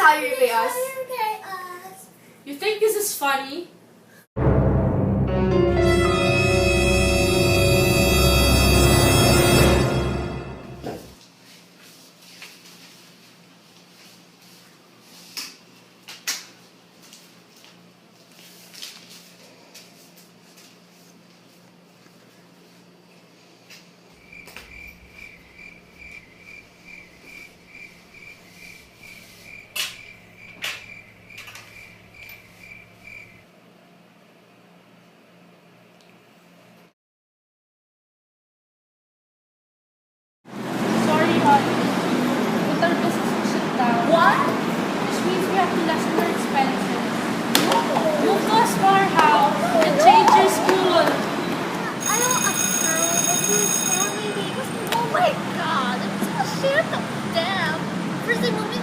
how you repay us. You think this is funny? Sorry, honey. But our business is shut down. What? Which means we have to lessen our expenses. Move to a smaller house and change your school. I don't approve of these family because, oh my god, it's a shit of them. First they moved in